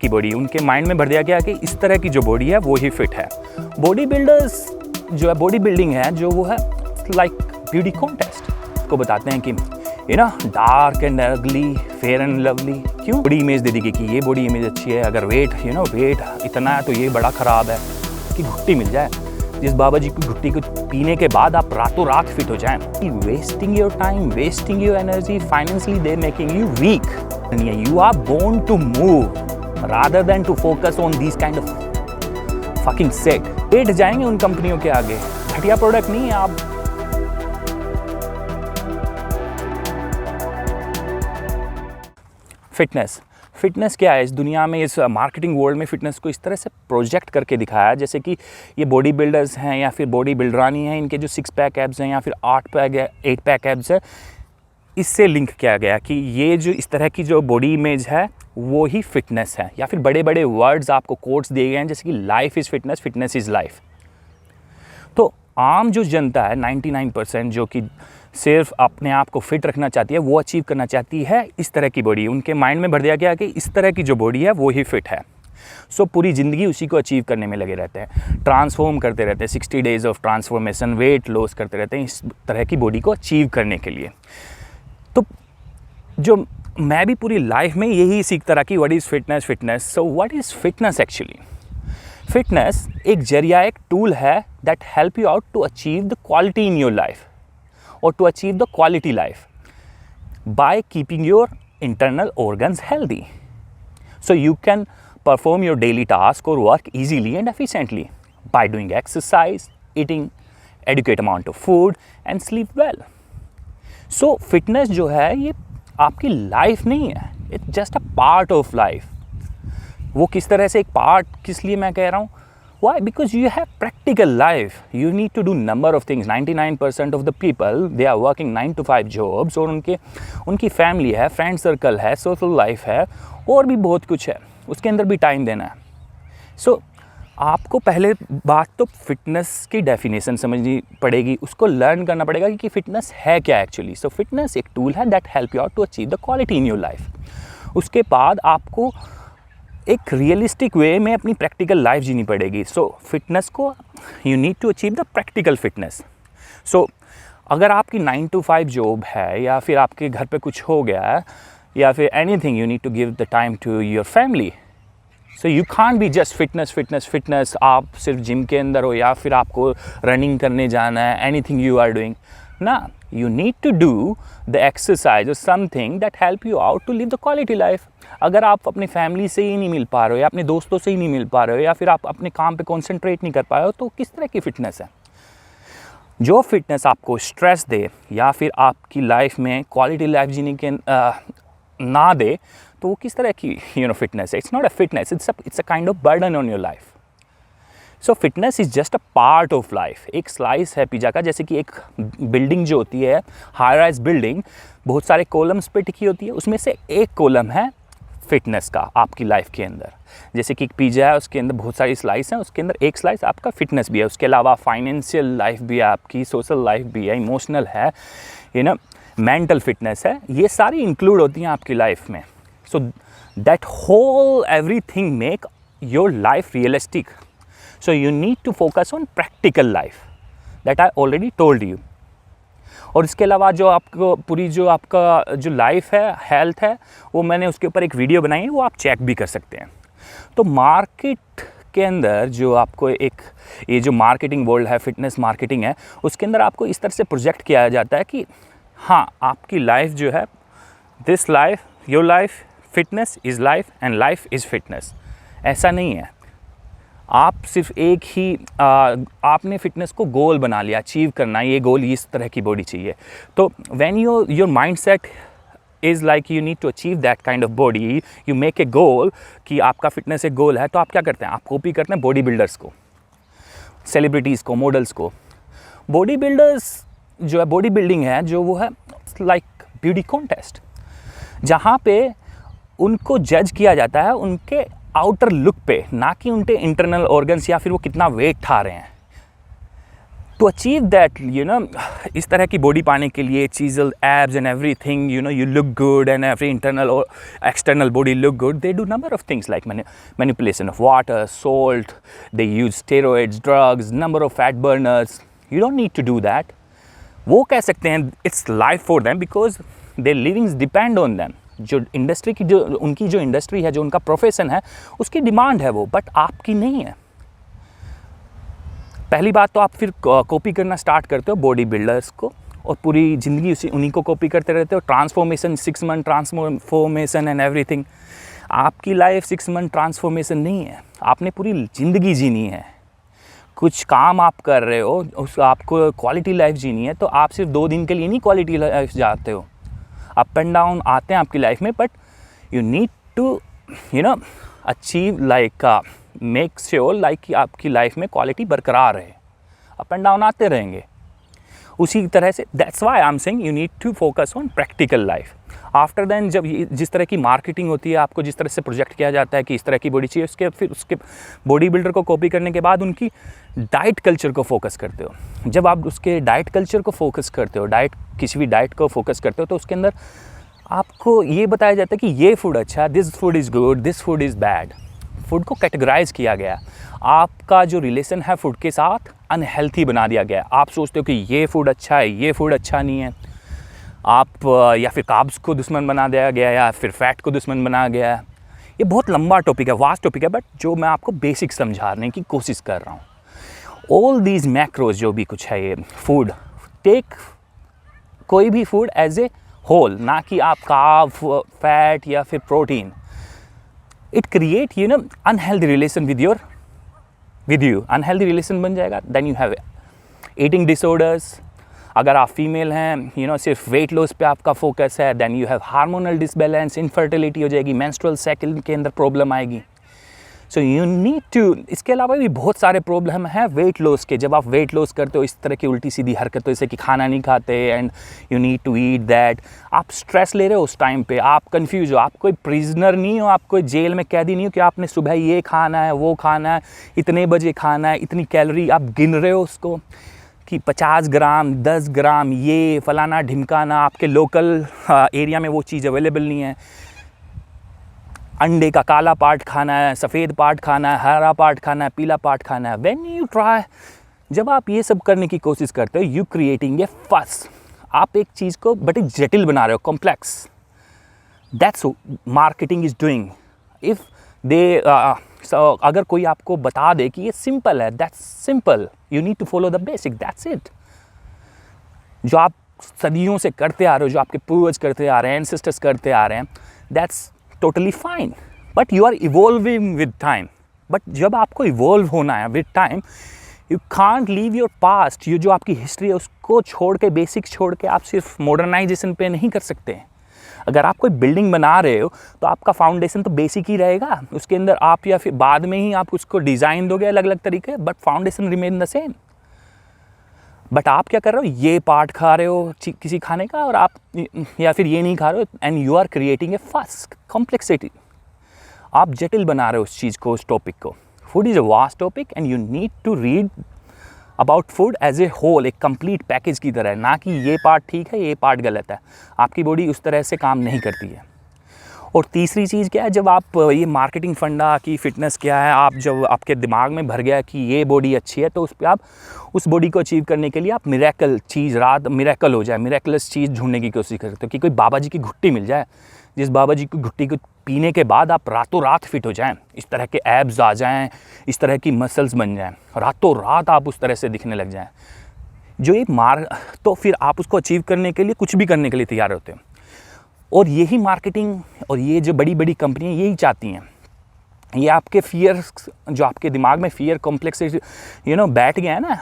की बॉडी, उनके माइंड में भर दिया गया कि इस तरह की जो बॉडी है वो ही फिट है। बॉडी बिल्डर्स जो है, बॉडी बिल्डिंग है जो वो है लाइक ब्यूटी कॉन्टेस्ट को बताते हैं कि डार्क एंड अगली, फेयर एंड लवली। क्यों? बॉडी इमेज दे दी कि ये बॉडी इमेज अच्छी है, अगर वेट वेट इतना है तो ये बड़ा ख़राब है कि घुट्टी मिल जाए। जिस बाबा जी की घुट्टी को पीने के बाद आप रातों रात फिट हो जाएं, wasting your time, wasting your energy, financially they making you weak. You are born to move rather than to focus on this kind of fucking set. पेट जाएंगे उन कंपनियों के आगे, घटिया प्रोडक्ट नहीं है आप। फिटनेस क्या है इस दुनिया में, इस मार्केटिंग वर्ल्ड में फिटनेस को इस तरह से प्रोजेक्ट करके दिखाया है जैसे कि ये बॉडी बिल्डर्स हैं या फिर बॉडी बिल्डरानी हैं, इनके जो 6 पैक एब्स हैं या फिर 8 पैक एब्स है, इससे लिंक किया गया कि ये जो इस तरह की जो बॉडी इमेज है वो ही फिटनेस है। या फिर बड़े बड़े वर्ड्स आपको कोट्स दिए गए हैं जैसे कि life is fitness, fitness is life. तो आम जो जनता है 99% जो कि सिर्फ अपने आप को फिट रखना चाहती है, वो अचीव करना चाहती है इस तरह की बॉडी। उनके माइंड में भर दिया गया कि इस तरह की जो बॉडी है वो ही फिट है। सो पूरी ज़िंदगी उसी को अचीव करने में लगे रहते हैं, ट्रांसफॉर्म करते रहते हैं, 60 days of transformation, weight loss करते रहते हैं इस तरह की बॉडी को अचीव करने के लिए। तो जो मैं भी पूरी लाइफ में यही सीखता रहा कि what is fitness. So what is fitness actually? Fitness एक जरिया, एक टूल है that help you out to achieve the quality in your life or to achieve the quality life by keeping your internal organs healthy, so you can perform your daily task or work easily and efficiently by doing exercise, eating adequate amount of food and sleep well. So fitness जो है ये आपकी life नहीं है, it's just a part of life. वो किस तरह से एक पार्ट, किस लिए मैं कह रहा हूँ? Why? Because you have practical life. You need to do number of things. 99% of the people, they are working 9 to 5 jobs और उनकी फैमिली है, फ्रेंड सर्कल है, सोशल लाइफ है और भी बहुत कुछ है, उसके अंदर भी टाइम देना है। सो आपको पहले बात तो फिटनेस की डेफिनेशन समझनी पड़ेगी, उसको लर्न करना पड़ेगा कि फिटनेस है क्या एक्चुअली। सो फिटनेस एक टूल है that help you out to achieve the quality in your life. उसके बाद आपको एक रियलिस्टिक वे में अपनी प्रैक्टिकल लाइफ जीनी पड़ेगी। सो फिटनेस को you need to achieve the practical fitness. So अगर आपकी 9 to 5 जॉब है या फिर आपके घर पे कुछ हो गया है या फिर anything, you need to give the time to your family. So you can't be just fitness. आप सिर्फ जिम के अंदर हो या फिर आपको रनिंग करने जाना है, एनीथिंग यू आर डूइंग ना, you need to do the exercise or something that help you out to live the quality life. अगर आप अपनी फैमिली से ही नहीं मिल पा रहे हो या अपने दोस्तों से ही नहीं मिल पा रहे हो या फिर आप अपने काम पे कंसंट्रेट नहीं कर पा रहे हो, तो किस तरह की फिटनेस है? जो फिटनेस आपको स्ट्रेस दे या फिर आपकी लाइफ में क्वालिटी लाइफ जीने के ना दे, तो वो किस तरह की फिटनेस है? It's not a fitness, it's a kind of burden on your life. So fitness is just a part of life. एक स्लाइस है पिज़्ज़ा का, जैसे कि एक बिल्डिंग जो होती है, हाई राइज बिल्डिंग, बहुत सारे कॉलम्स पे टिकी होती है, उसमें से एक कॉलम है फिटनेस का आपकी लाइफ के अंदर। जैसे कि एक पिज़्ज़ा है, उसके अंदर बहुत सारी स्लाइस हैं, उसके अंदर एक स्लाइस आपका फिटनेस भी है। उसके अलावा फाइनेंशियल लाइफ भी है आपकी, सोशल लाइफ भी है, इमोशनल है, मेंटल फिटनेस है, ये सारी इंक्लूड होती हैं आपकी लाइफ में। So that whole everything make your life realistic. So you need to focus on practical life that I already told you. और इसके अलावा जो आपको पूरी जो आपका जो लाइफ है, हेल्थ है, वो मैंने उसके ऊपर एक वीडियो बनाई है, वो आप चेक भी कर सकते हैं। तो मार्केट के अंदर जो आपको ये जो मार्केटिंग वर्ल्ड है, फिटनेस मार्केटिंग है, उसके अंदर आपको इस तरह से प्रोजेक्ट किया जाता है कि हाँ, आपकी लाइफ जो है, this life, your life, fitness is life and life is fitness. ऐसा नहीं है। आप सिर्फ एक ही आपने फिटनेस को गोल बना लिया, अचीव करना, ये गोल इस तरह की बॉडी चाहिए। तो when your mind set is like you need to achieve that kind of body, you make a goal कि आपका फिटनेस एक गोल है, तो आप क्या करते हैं? आप कॉपी करते हैं बॉडी बिल्डर्स को, सेलिब्रिटीज़ को, मॉडल्स को। बॉडी बिल्डर्स जो है, बॉडी बिल्डिंग है जो वो है लाइक ब्यूटी कॉन्टेस्ट, जहाँ पे उनको जज किया जाता है उनके आउटर लुक पे, ना कि उनके इंटरनल ऑर्गन्स या फिर वो कितना वेट उठा रहे हैं। टू अचीव दैट इस तरह की बॉडी पाने के लिए chiselled abs and everything you look good and every internal और external body look good, they do number of things like manipulation of water, salt, they use steroids, drugs, number of fat burners. You don't need to do that. वो कह सकते हैं it's life for them because their livings depend on them. जो industry की उनकी जो industry है, जो उनका प्रोफेशन है, उसकी डिमांड है वो, बट आपकी नहीं है. पहली बात तो आप फिर कॉपी करना स्टार्ट करते हो बॉडी बिल्डर्स को और पूरी ज़िंदगी उन्हीं को कॉपी करते रहते हो. Transformation 6 month transformation and everything. आपकी लाइफ 6 मंथ ट्रांसफॉर्मेशन नहीं है. आपने पूरी ज़िंदगी जीनी है. कुछ काम आप कर रहे हो, उस आपको क्वालिटी लाइफ जीनी है, तो आप सिर्फ 2 दिन के लिए नहीं क्वालिटी लाइफ जाते हो. अप एंड डाउन आते हैं आपकी लाइफ में, but you need to achieve like make sure like कि आपकी लाइफ में क्वालिटी बरकरार रहे. अप एंड डाउन आते रहेंगे. उसी तरह से that's why I am saying you need to focus on practical life. After then जब जिस तरह की मार्केटिंग होती है, आपको जिस तरह से प्रोजेक्ट किया जाता है कि इस तरह की बॉडी चाहिए, उसके बॉडी बिल्डर को कॉपी करने के बाद उनकी डाइट कल्चर को फोकस करते हो. जब आप उसके डाइट कल्चर को फोकस करते हो, किसी भी डाइट को फोकस करते हो, तो उसके अंदर आपको ये बताया जाता है कि ये फूड अच्छा, this food is good, this food is bad. Food को कैटेगराइज किया गया. आपका जो रिलेशन है फूड के साथ अनहेल्थी बना दिया गया. आप सोचते हो कि ये फूड अच्छा है, ये फूड अच्छा नहीं है. आप या फिर कार्ब्स को दुश्मन बना दिया गया या फिर फैट को दुश्मन बनाया गया है. ये बहुत लंबा टॉपिक है, वास्ट टॉपिक है, बट जो मैं आपको बेसिक समझाने की कोशिश कर रहा हूँ. ऑल दीज मैक्रोज जो भी कुछ है, ये फूड, टेक कोई भी फूड एज ए होल, ना कि आप कार्ब, फैट या फिर protein. It create unhealthy relation with you. Unhealthy relation बन जाएगा. Then you have eating disorders. अगर आप फीमेल हैं, सिर्फ वेट लॉस पे आपका फोकस है, then you have hormonal disbalance, infertility हो जाएगी, मेंस्ट्रुअल साइकिल के अंदर प्रॉब्लम आएगी. So you need to. इसके अलावा भी बहुत सारे प्रॉब्लम हैं वेट लॉस के. जब आप वेट लॉस करते हो, इस तरह की उल्टी सीधी हरकतों से कि खाना नहीं खाते and you need to eat that. आप स्ट्रेस ले रहे हो उस टाइम पे, आप कंफ्यूज हो. आप कोई प्रिजनर नहीं हो, आप कोई जेल में कैदी नहीं हो कि आपने सुबह ये खाना है, वो खाना है, इतने बजे खाना है, इतनी कैलोरी आप गिन रहे हो उसको कि 50 ग्राम, 10 ग्राम, ये फलाना ढिमकाना. आपके लोकल एरिया में वो चीज़ अवेलेबल नहीं है. अंडे का काला पार्ट खाना है, सफ़ेद पार्ट खाना है, हरा पार्ट खाना है, पीला पार्ट खाना है. व्हेन यू ट्राई, जब आप ये सब करने की कोशिश करते हो, यू क्रिएटिंग ए फस. आप एक चीज़ को बड़ी जटिल बना रहे हो, complex. That's marketing is doing. If they अगर कोई आपको बता दे कि ये सिंपल है, that's simple. You need to follow the basic, that's it. जो आप सदियों से करते आ रहे हो, जो आपके पूर्वज करते आ रहे हैं, एंसेस्टर्स करते आ रहे हैं, that's totally fine, but you are evolving with time. But जब आपको evolve होना है with time, you can't leave your past. ये जो आपकी हिस्ट्री है उसको छोड़ के, बेसिक्स छोड़ के आप सिर्फ मॉडर्नाइजेशन पे नहीं कर सकते. अगर आप कोई बिल्डिंग बना रहे हो तो आपका फाउंडेशन तो बेसिक ही रहेगा. उसके अंदर आप या फिर बाद में ही आप उसको डिज़ाइन दोगे अलग अलग तरीके, but foundation remain the same. But आप क्या कर रहे हो, ये पार्ट खा रहे हो किसी खाने का और आप या फिर ये नहीं खा रहे हो, and you are creating a fast complexity. आप जटिल बना रहे हो उस चीज़ को, उस टॉपिक को. Food is a vast topic and you need to read about food as a whole, एक कंप्लीट पैकेज की तरह, ना कि ये पार्ट ठीक है, ये पार्ट गलत है. आपकी बॉडी उस तरह से काम नहीं करती है. और तीसरी चीज़ क्या है, जब आप ये मार्केटिंग फंडा की फ़िटनेस क्या है, आप जब आपके दिमाग में भर गया कि ये बॉडी अच्छी है, तो उस पर आप उस बॉडी को अचीव करने के लिए आप मिरेकल चीज़, मिरेकल हो जाए, मिरेकलस चीज़ ढूंढने की कोशिश करते हो कि कोई बाबा जी की घुट्टी मिल जाए, जिस बाबा जी की घुट्टी को पीने के बाद आप रातों रात फिट हो जाएं, इस तरह के एब्स आ जाएं, इस तरह की मसल्स बन जाएं, रातों रात आप उस तरह से दिखने लग जाएं. जो ये तो फिर आप उसको अचीव करने के लिए कुछ भी करने के लिए तैयार होते हैं. और यही मार्केटिंग और ये जो बड़ी बड़ी कंपनियां यही चाहती हैं. ये आपके फियर, जो आपके दिमाग में फियर कॉम्प्लेक्स बैठ गया है ना,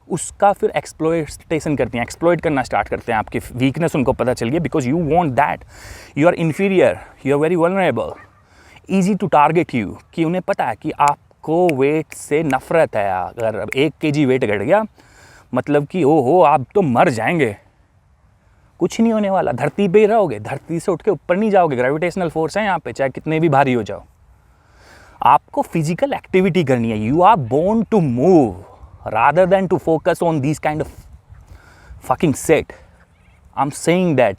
उसका फिर एक्सप्लॉयटेशन करते हैं, एक्सप्लॉयट करना स्टार्ट करते हैं. आपकी वीकनेस उनको पता चल गया, because you want that. You are inferior, you are very vulnerable, easy to target you. कि उन्हें पता है कि आपको वेट से नफरत है. अगर 1 kg वेट घट गया मतलब कि ओहो आप तो मर जाएंगे, कुछ नहीं होने वाला, धरती पे ही रहोगे, धरती से उठ के ऊपर नहीं जाओगे. ग्रेविटेशनल फोर्स है यहाँ पे, चाहे कितने भी भारी हो जाओ. आपको फिजिकल एक्टिविटी करनी है. You are born to move. rather than to focus on these kind of fucking shit. I'm saying that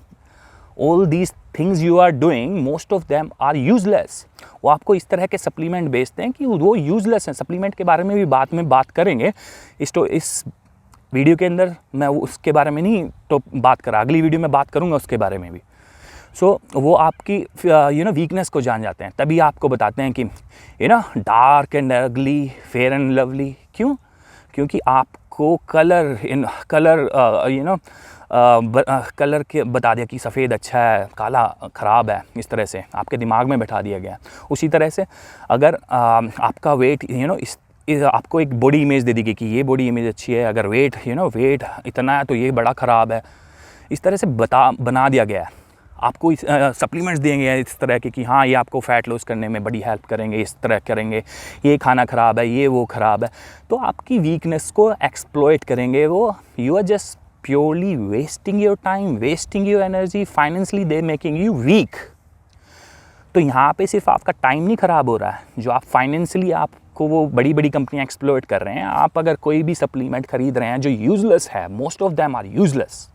all these things you are doing, most of them are useless. वो आपको इस तरह के supplement बेचते हैं कि वो यूज़लेस हैं. सप्लीमेंट के बारे में भी बाद में बात करेंगे. इस वीडियो के अंदर मैं उसके बारे में नहीं तो बात करा, अगली वीडियो में बात करूँगा उसके बारे में भी. सो वो आपकी वीकनेस को जान जाते हैं, तभी आपको बताते हैं कि डार्क एंड अगली, फेयर एंड लवली. क्यों? क्योंकि आपको कलर के बता दिया कि सफ़ेद अच्छा है, काला ख़राब है. इस तरह से आपके दिमाग में बैठा दिया गया. उसी तरह से अगर आपका वेट आपको एक बॉडी इमेज दे दी गई कि ये बॉडी इमेज अच्छी है, अगर वेट इतना है तो ये बड़ा ख़राब है. इस तरह से बना दिया गया है. आपको सप्लीमेंट्स देंगे इस तरह के कि हाँ ये आपको फ़ैट लॉस करने में बड़ी हेल्प करेंगे, इस तरह करेंगे, ये खाना ख़राब है, ये वो ख़राब है. तो आपकी वीकनेस को एक्सप्लॉइट करेंगे वो. You are just purely wasting your time, wasting your energy. Financially they making you weak. तो यहाँ पे सिर्फ आपका टाइम नहीं ख़राब हो रहा है, जो आप फाइनेंशियली आपको वो बड़ी बड़ी कंपनियाँ एक्सप्लॉइट कर रहे हैं. आप अगर कोई भी सप्लीमेंट ख़रीद रहे हैं जो यूज़लेस है, most of them are useless.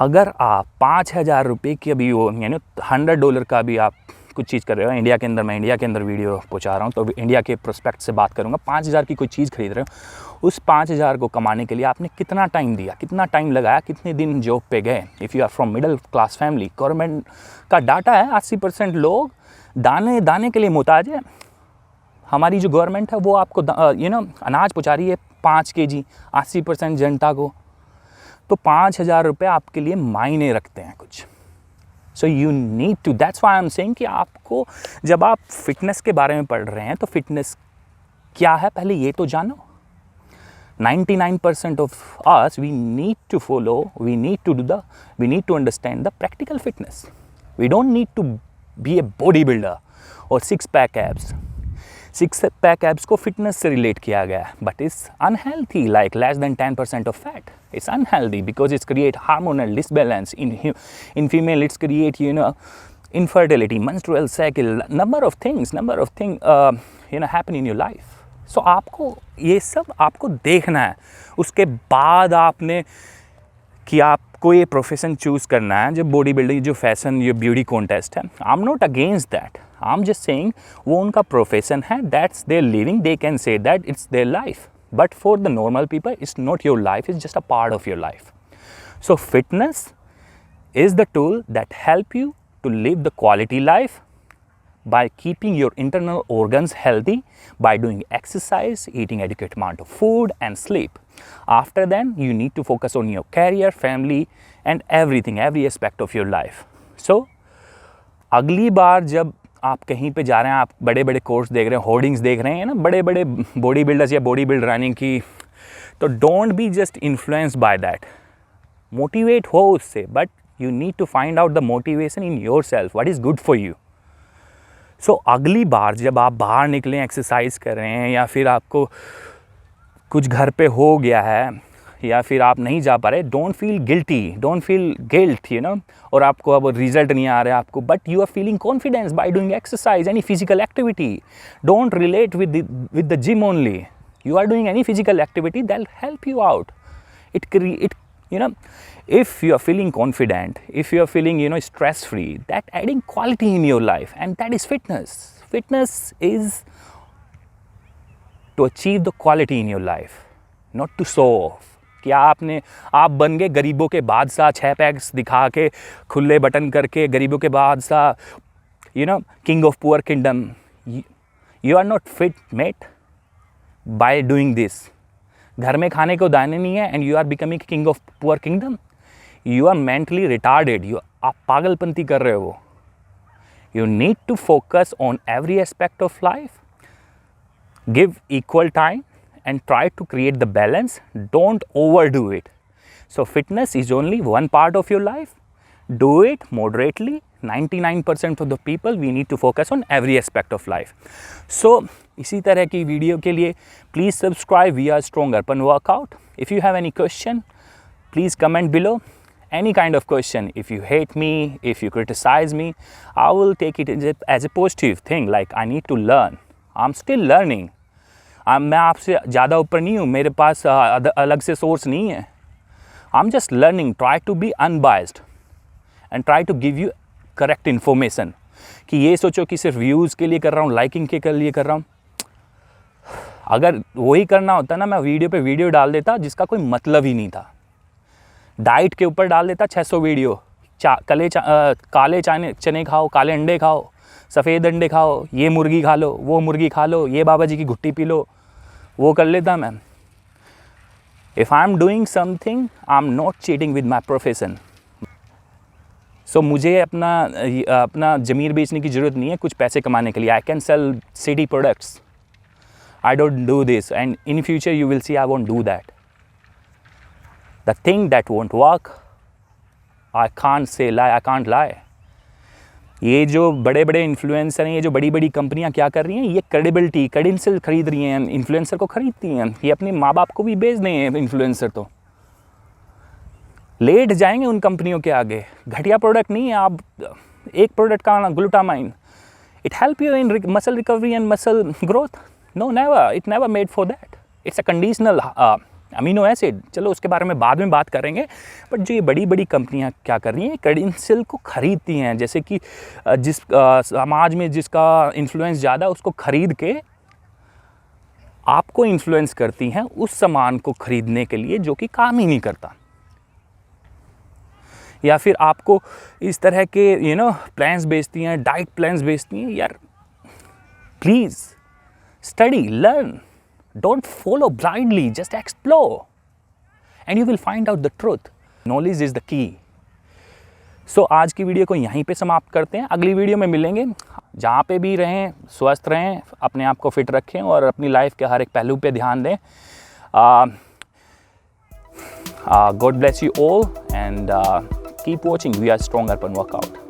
अगर आप 5,000 रुपये की अभी वो $100 का भी आप कुछ चीज़ कर रहे हो इंडिया के अंदर, मैं इंडिया के अंदर वीडियो पहुंचा रहा हूं तो इंडिया के प्रोस्पेक्ट से बात करूंगा. 5,000 की कोई चीज़ खरीद रहे हो, उस 5,000 को कमाने के लिए आपने कितना टाइम दिया, कितना टाइम लगाया, कितने दिन जॉब पे गए. If you are from middle class family, government का डाटा है 80% लोग दाने के लिए मोहताज है. हमारी जो गवर्नमेंट है वो आपको अनाज पहुँचा रही है 5 kg 80% जनता को. तो 5,000 रुपये आपके लिए मायने रखते हैं कुछ. So you need to, that's why I am saying कि आपको जब आप फिटनेस के बारे में पढ़ रहे हैं तो फिटनेस क्या है पहले ये तो जानो. 99% of us we need to follow, we need to understand the practical fitness. We don't need to be a bodybuilder or six-pack abs. Six-pack abs को fitness से relate किया गया है, but it's unhealthy, like less than 10% of fat. It's unhealthy because it's create hormonal disbalance in female. It's create infertility, menstrual cycle, number of things happen in your life. So आपको ये सब आपको देखना है. उसके बाद आपने कि आपको ये प्रोफेशन चूज़ करना है, जो बॉडी बिल्डिंग, जो फैशन, ये ब्यूटी कॉन्टेस्ट है. I am not against that. I am just saying वो उनका प्रोफेशन है, that's their living, they can say that it's their life. But for the normal people it's not your life, it's just a part of your life. So fitness is the tool that help you to live the quality life by keeping your internal organs healthy, by doing exercise, eating adequate amount of food and sleep. After then, you need to focus on your career, family and everything, every aspect of your life. So, अगली बार जब आप कहीं पे जा रहे हैं, आप बड़े बड़े कोर्स देख रहे हैं, होर्डिंग्स देख रहे हैं ना, बड़े बड़े बॉडी बिल्डर्स या बॉडी बिल्ड रनिंग की, तो don't be just influenced by that. Motivate हो उससे, but you need to find out the motivation in yourself, what is good for you. So अगली बार जब आप बाहर निकलें, एक्सरसाइज कर रहे हैं, या फिर आपको कुछ घर पे हो गया है, या फिर आप नहीं जा पा रहे, don't feel guilty, don't feel guilt और आपको अब रिजल्ट नहीं आ रहा है आपको, but you are feeling confidence by doing exercise, any physical activity. Don't relate with the gym only. You are doing any physical activity that will help you out. If you are feeling confident, if you are feeling stress free, that adding quality in your life, and that is fitness. Fitness is to achieve the quality in your life, not to show off. कि आप बन गए गरीबों के बादशाह, 6 PACS दिखा के, खुले बटन करके गरीबों के बादशाह, king of poor kingdom. You are not fit, mate, by doing this. घर में खाने को दाने नहीं है, and you are becoming king of poor kingdom. You are mentally retarded. आप पागलपंती कर रहे हो. You need to focus on every aspect of life. Give equal time and try to create the balance. Don't overdo it. So fitness is only one part of your life. Do it moderately. 99% of the people, we need to focus on every aspect of life. So इसी तरह की video के लिए please subscribe. We are strong urban workout. If you have any question, please comment below. Any kind of question. If you hate me, if you criticize me, I will take it as a positive thing, like I need to learn. I'm still learning. मैं आपसे ज़्यादा ऊपर नहीं हूँ, मेरे पास अलग से source नहीं है। I am just learning, try to be unbiased and try to give you correct information. कि ये सोचो कि सिर्फ व्यूज़ के लिए कर रहा हूँ, लाइकिंग के लिए कर रहा हूँ। अगर वही करना होता ना, मैं वीडियो पे वीडियो डाल देता जिसका कोई मतलब ही नहीं था। डाइट के ऊपर डाल देता 600 वीडियो, काले चने खाओ, काले अंडे खाओ, सफ़ेद अंडे खाओ, ये मुर्गी खा लो, वो मुर्गी खा लो, ये बाबा जी की घुट्टी पी लो, वो कर लेता मैं। If I am doing something, I am not cheating with my profession. So मुझे अपना ज़मीर बेचने की ज़रूरत नहीं है कुछ पैसे कमाने के लिए। I can sell city products. I don't do this, and in future you will see I won't do that. The thing that won't work, I can't say lie, I can't lie. ये जो बड़े बड़े influencer हैं, ये जो बड़ी बड़ी कंपनियां क्या कर रही हैं, ये क्रेडेंशियल खरीद रही हैं, इन्फ्लुएंसर को खरीदती हैं। ये अपने माँ बाप को भी बेच दें इन्फ्लुएंसर, तो लेट जाएंगे उन कंपनियों के आगे। घटिया प्रोडक्ट नहीं है। आप एक प्रोडक्ट का ना, glutamine, it help you in muscle recovery and muscle growth. No, never. It never made for that. It's a conditional amino acid. चलो उसके बारे में बाद में बात करेंगे। बट जो ये बड़ी बड़ी कंपनियां क्या कर रही हैं, क्रेडेंशियल को ख़रीदती हैं। जैसे कि जिस समाज में जिसका इन्फ्लुएंस ज़्यादा, उसको ख़रीद के आपको इन्फ्लुएंस करती हैं उस सामान को ख़रीदने के लिए जो कि काम ही नहीं करता। या फिर आपको इस तरह के प्लान्स बेचती हैं, डाइट प्लान्स बेचती हैं। यार please study, learn, don't follow blindly, just explore and you will find out the truth. Knowledge is the key. So आज की वीडियो को यहीं पे समाप्त करते हैं। अगली वीडियो में मिलेंगे। जहाँ पे भी रहें, स्वस्थ रहें, अपने आप को फिट रखें और अपनी लाइफ के हर एक पहलू पे ध्यान दें। God bless you all and keep watching We Are Strong Urban Workout.